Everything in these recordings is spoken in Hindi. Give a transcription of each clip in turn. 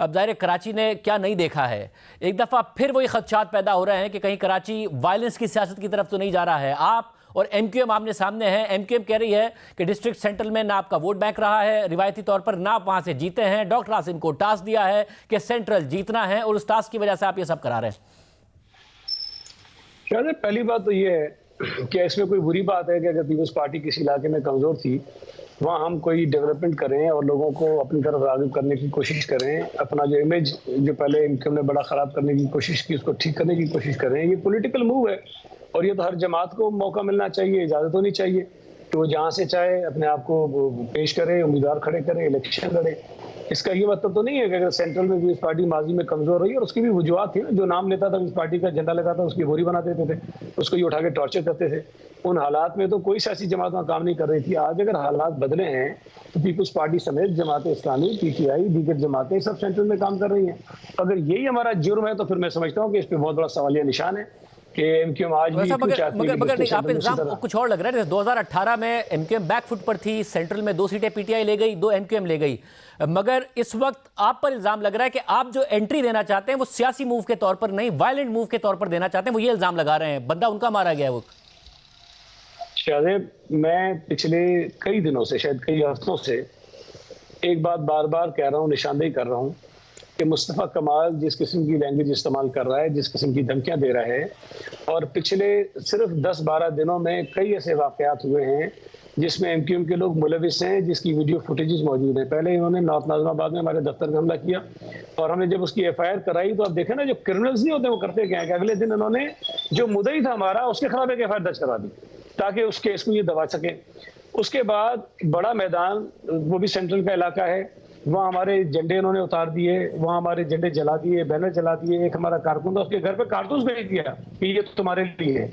अब ज़ाहिर है कराची ने क्या नहीं देखा है, एक दफ़ा फिर वही खदशात पैदा हो रहे हैं कि कहीं कराची वायलेंस की सियासत की तरफ तो नहीं जा रहा है। आप और एमक्यूएम आमने सामने हैं। एमक्यूएम कह रही है कि डिस्ट्रिक्ट सेंट्रल में ना आपका वोट बैंक रहा है, रिवायती तौर पर ना आप वहाँ से जीते हैं। डॉक्टर आसिम को टास्क दिया है कि सेंट्रल जीतना है और उस टास्क की वजह से आप ये सब करा रहे हैं। शायद पहली बात तो ये है कि इसमें कोई बुरी बात है कि अगर पीपल्स पार्टी किसी इलाके में कमजोर थी, वहाँ हम कोई डेवलपमेंट करें और लोगों को अपनी तरफ राग़िब करने की कोशिश करें, अपना जो इमेज जो पहले इनकम ने बड़ा ख़राब करने की कोशिश की उसको ठीक करने की कोशिश करें। ये पॉलिटिकल मूव है और ये तो हर जमात को मौका मिलना चाहिए, इजाज़त होनी चाहिए कि वो जहाँ से चाहे अपने आप को पेश करे, उम्मीदवार खड़े करे, इलेक्शन लड़े। इसका ये मतलब तो नहीं है कि अगर सेंट्रल में पीपल्स पार्टी माजी में कमजोर रही, और उसकी भी वजूहत थी ना, जो नाम लेता था इस पार्टी का झंडा लगाता था उसकी बोरी बना देते थे, उसको ये उठा के टॉर्चर करते थे। उन हालात में तो कोई सियासी जमात वहाँ काम नहीं कर रही थी। आज अगर हालात बदले हैं तो पीपल्स पार्टी समेत जमात इस्लामी, पीटीआई, दीगर जमातें सब सेंट्रल में काम कर रही हैं। अगर यही हमारा जुर्म है तो फिर मैं समझता हूँ कि इस पर बहुत बड़ा सवालिया निशान है कि एमक्यूएम आज भी मगर आप इल्जाम कुछ और लग रहा है। जैसे 2018 में एमक्यूएम बैकफुट पर थी, सेंट्रल में 2 सीटें पीटीआई ले गई, 2 एमक्यूएम ले गई, मगर इस वक्त आप पर इल्जाम लग रहा है कि आप जो एंट्री देना चाहते हैं वो सियासी मूव के तौर पर नहीं, वायलेंट मूव के तौर पर देना चाहते हैं। वो ये इल्जाम लगा रहे हैं, बंदा उनका मारा गया है। वो शायद मैं पिछले कई दिनों से, शायद कई हफ्तों से एक बात बार बार कह रहा हूँ, निशानदेही कर रहा हूँ कि मुस्तफ़ा कमाल जिस किस्म की लैंग्वेज इस्तेमाल कर रहा है, जिस किस्म की धमकियां दे रहा है, और पिछले सिर्फ 10-12 दिनों में कई ऐसे वाक़यात हुए हैं जिसमें एमक्यूएम के लोग मुलविस हैं, जिसकी वीडियो फुटेजेस मौजूद हैं। पहले इन्होंने नॉर्थ नाज़िमाबाद में हमारे दफ्तर में हमला किया और हमने जब उसकी एफआईआर कराई तो आप देखें ना, जो क्रिमिनल्स नहीं होते वो करते क्या है कि अगले दिन इन्होंने जो मुद्दई था हमारा उसके खिलाफ एक एफआईआर दर्ज करा दी ताकि उस केस को ये दबा सके। उसके बाद बड़ा मैदान, वो भी सेंट्रल का इलाका है, वहाँ हमारे झंडे उन्होंने उतार दिए, वहाँ हमारे झंडे जला दिए, बैनर जला दिए। एक हमारा कारकुन था, उसके घर पे कारतूस भेज दिया कि ये तुम्हारे लिए है।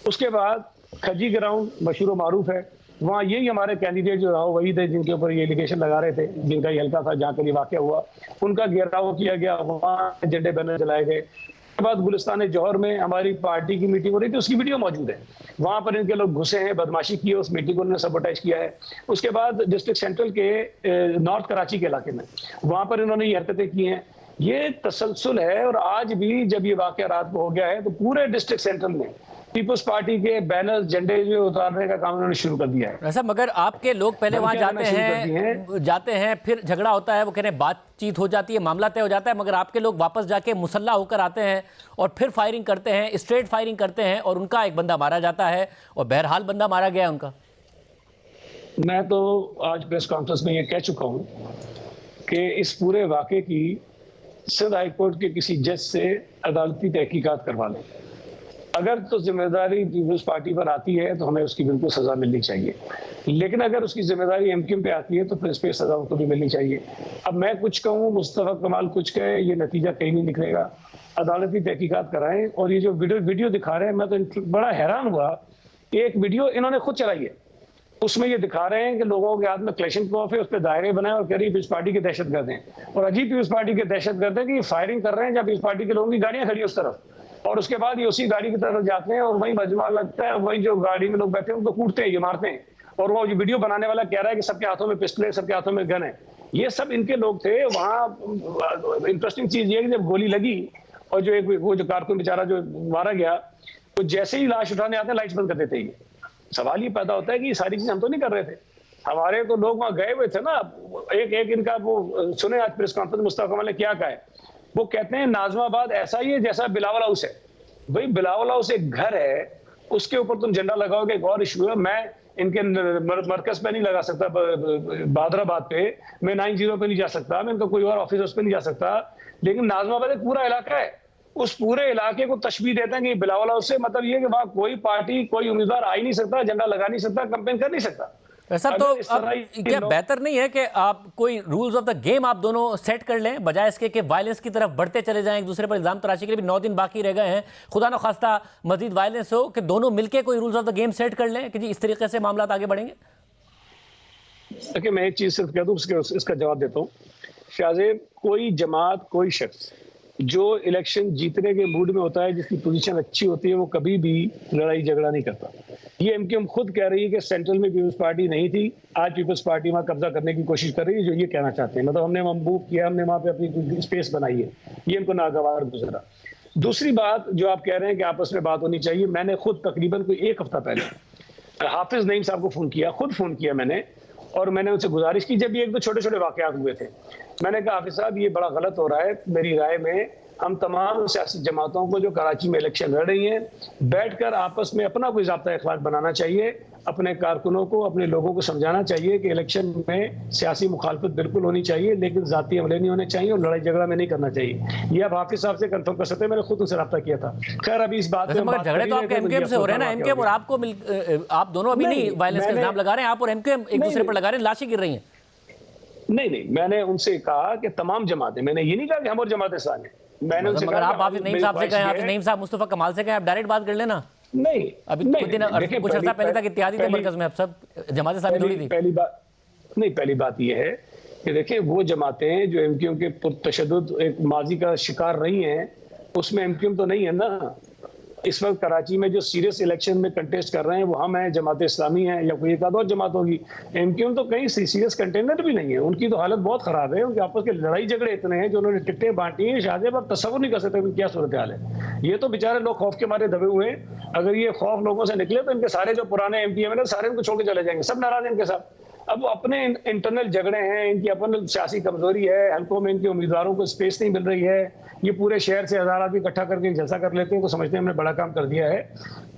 उसके बाद खजी ग्राउंड मशहूर मारूफ है, वहाँ यही हमारे कैंडिडेट जो राव वहीद है, जिनके ऊपर ये एलिगेशन लगा रहे थे, जिनका ये हल्का था जहाँ पर ये वाक़या हुआ, उनका घेराव किया गया, वहाँ झंडे बैनर जलाए गए। उसके बाद गुलिस्तान जौहर में हमारी पार्टी की मीटिंग हो रही थी, उसकी वीडियो मौजूद है, वहां पर इनके लोग घुसे हैं, बदमाशी की है, उस मीटिंग को उन्होंने सबोटाइज किया है। उसके बाद डिस्ट्रिक्ट सेंट्रल के नॉर्थ कराची के इलाके में वहां पर इन्होंने ये हरकतें की हैं। ये तसलसल है और आज भी जब ये वाक़या रात को हो गया है तो पूरे डिस्ट्रिक्ट सेंट्रल में पीपल्स पार्टी के बैनर झंडे जो उतारने का काम उन्होंने शुरू कर दिया है। ऐसा मगर आपके लोग पहले वहां जाते हैं, फिर झगड़ा होता है, वो कह रहे हैं बातचीत हो जाती है, मामला तय हो जाता है, मगर आपके लोग वापस जाके मुसल्ला होकर आते हैं और फिर फायरिंग करते हैं, स्ट्रेट फायरिंग करते हैं और उनका एक बंदा मारा जाता है और बहरहाल बंदा मारा गया उनका। मैं तो आज प्रेस कॉन्फ्रेंस में ये कह चुका हूँ कि इस पूरे वाक़े की सिंध हाई कोर्ट के किसी जज से अदालती तहकीकात करवा लें। अगर तो जिम्मेदारी पीपल्स पार्टी पर आती है तो हमें उसकी बिल्कुल सजा मिलनी चाहिए, लेकिन अगर उसकी जिम्मेदारी एमक्यूएम पे आती है तो फिर इस पर सजा उसको भी मिलनी चाहिए। अब मैं कुछ कहूँ, मुस्तफ़ा कमाल कुछ कहे, ये नतीजा कहीं नहीं निकलेगा। अदालती तहकीकात कराएं। और ये जो वीडियो दिखा रहे हैं, मैं तो बड़ा हैरान हुआ कि एक वीडियो इन्होंने खुद चलाई है, उसमें ये दिखा रहे हैं कि लोगों के हाथ में क्लैशनकोफ है, उस पर दायरे बनाए और कह रही पीपल्स पार्टी के दहशतगर्द हैं। और अजीब पीपल्स पार्टी के दहशतगर्द हैं कि ये फायरिंग कर रहे हैं जब पीपल्स पार्टी के लोगों की गाड़ियां खड़ी उस तरफ, और उसके बाद ये उसी गाड़ी की तरफ जाते हैं और वही मजमा लगता है, वही जो गाड़ी में लोग बैठे हैं उनको कूटते हैं, ये मारते हैं। और वो जो वीडियो बनाने वाला कह रहा है कि सबके हाथों में पिस्टल है, सबके हाथों में गन है। ये सब इनके लोग थे वहाँ। इंटरेस्टिंग चीज ये है कि जब गोली लगी और जो एक वो जो कारकुन बेचारा जो मारा गया, तो जैसे ही लाश उठाने आते हैं लाइट्स बंद कर देते हैं। सवाल ये पैदा होता है कि ये सारी चीज हम तो नहीं कर रहे थे, हमारे तो लोग वहाँ गए हुए थे ना। एक इनका वो सुने आज प्रेस कॉन्फ्रेंस में मुस्तफ़ा कमाल ने क्या कहा है। वो कहते हैं नाज़िमाबाद ऐसा ही है जैसा बिलावल हाउस है। भाई बिलावल हाउस एक घर है, उसके ऊपर तुम झंडा लगाओगे, एक और इशू है। मैं इनके मरकज पे नहीं लगा सकता, बहादुराबाद पे, मैं 90 पे नहीं जा सकता, मैं इनका कोई और ऑफिस उस पे नहीं जा सकता, लेकिन नाज़िमाबाद एक पूरा इलाका है, उस पूरे इलाके को तशबीह देते हैं कि बिलावल हाउस से मतलब ये कि वहां कोई पार्टी, कोई उम्मीदवार आ ही नहीं सकता, झंडा लगा नहीं सकता, कैंपेन कर नहीं सकता। ऐसा तो अब क्या बेहतर नहीं है कि आप कोई रूल्स ऑफ द गेम आप दोनों सेट कर लें, बजाय इसके कि वायलेंस की तरफ बढ़ते चले जाएं, एक दूसरे पर इल्जाम तराशी के लिए भी 9 दिन बाकी रह गए हैं, खुदा न खास्ता मजीद वायलेंस हो, कि दोनों मिलकर कोई rules of the game set कर लें कि जी इस तरीके से मामला आगे बढ़ेंगे। देखिए मैं एक चीज सिर्फ कह दूं, इसका जवाब देता हूँ। शाहजेब, कोई जमात, कोई शख्स जो इलेक्शन जीतने के मूड में होता है, जिसकी पोजीशन अच्छी होती है, वो कभी भी लड़ाई झगड़ा नहीं करता। ये एमक्यूएम खुद कह रही है कि सेंट्रल में पीपल्स पार्टी नहीं थी, आज पीपल्स पार्टी वहां कब्जा करने की कोशिश कर रही है, जो ये कहना चाहते हैं। मतलब हमने वहां मूव किया, हमने वहां पे अपनी स्पेस बनाई है, ये इनको नागवार गुजरा। दूसरी बात जो आप कह रहे हैं कि आपस में बात होनी चाहिए, मैंने खुद तकरीबन कोई 1 हफ्ता पहले हाफिज नईम साहब को फोन किया, खुद फोन किया मैंने, और मैंने उनसे गुजारिश की, जब ये 1-2 छोटे-छोटे वाकयात हुए थे। मैंने कहा हाफिज साहब ये बड़ा गलत हो रहा है, मेरी राय में हम तमाम सियासी जमातों को जो कराची में इलेक्शन लड़ रही हैं, बैठकर आपस में अपना कोई ज़ाब्ता अखलाक बनाना चाहिए, अपने कारकुनों को, अपने लोगों को समझाना चाहिए कि इलेक्शन में सियासी मुखालफत बिल्कुल होनी चाहिए, लेकिन जाती हमले नहीं होने चाहिए और लड़ाई झगड़ा में नहीं करना चाहिए। ये आप हाफिज साहब से कंफर्म कर सकते हैं, मैंने खुद उनसे रब्ता किया था। खैर अभी इस बात मगर झगड़े तो आपके एमक्यूएम से हो रहे हैं ना, एमक्यूएम और आपको आप दोनों अभी नहीं वायलेंस का इल्जाम लगा रहे हैं, आप और एमक्यूएम एक दूसरे पर लगा रहे हैं, लाशें गिर रही हैं। नहीं, मैंने उनसे कहा कि तमाम जमातें, मैंने ये नहीं कहा कि हम और जमातें साथ हैं। मैंने उनसे मगर आप हाफिज नईम साहब से कहें, हाफिज नईम साहब मुस्तफा कमाल से कहें, आप डायरेक्ट बात कर लेना। नहीं, अभी कुछ दिन कुछ अर्सा पहले तक इत्तेहादी थे मरकज में, अब सब जमातें शामिल थोड़ी थी। पहली बात यह है कि देखिए वो जमातें जो एमक्यूएम के पुरतशद्दुद एक माजी का शिकार रही हैं, उसमें एमक्यूएम तो नहीं है ना। इस वक्त कराची में जो सीरियस इलेक्शन में कंटेस्ट कर रहे हैं वो हम हैं, जमात इस्लामी है, या कोई एक आध और जमात होगी। एमक्यूएम तो कहीं सीरियस कंटेंडर भी नहीं है, उनकी तो हालत बहुत खराब है, उनके आपस के लड़ाई झगड़े इतने हैं, जो उन्होंने टिकटें बांटी हैं, शाहजेब आप तस्वुर नहीं कर सकते क्या सूरत हाल है। ये तो बेचारे लोग खौफ के मारे दबे हुए हैं, अगर ये खौफ लोगों से निकले तो इनके सारे जो पुराने एमपीएम है ना, सारे इनको छोड़ के चले जाएंगे, सब नाराज हैं इनके साथ। अब वो अपने इंटरनल झगड़े हैं, इनकी अपन सियासी कमजोरी है, हल्कों में इनके उम्मीदवारों को स्पेस नहीं मिल रही है, ये पूरे शहर से 1000 आदमी इकट्ठा करके जलसा कर लेते हैं, तो समझते हैं हमने बड़ा काम कर दिया है।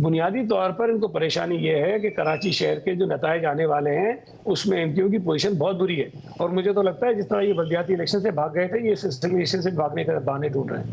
बुनियादी तौर पर इनको परेशानी ये है कि कराची शहर के जो नताइज आने वाले हैं उसमें एमक्यू की पोजीशन बहुत बुरी है, और मुझे तो लगता है जिस तरह ये बल्दियाती इलेक्शन से भाग गए थे, ये इलेक्शन से भागने का बहाने ढूंढ रहे हैं।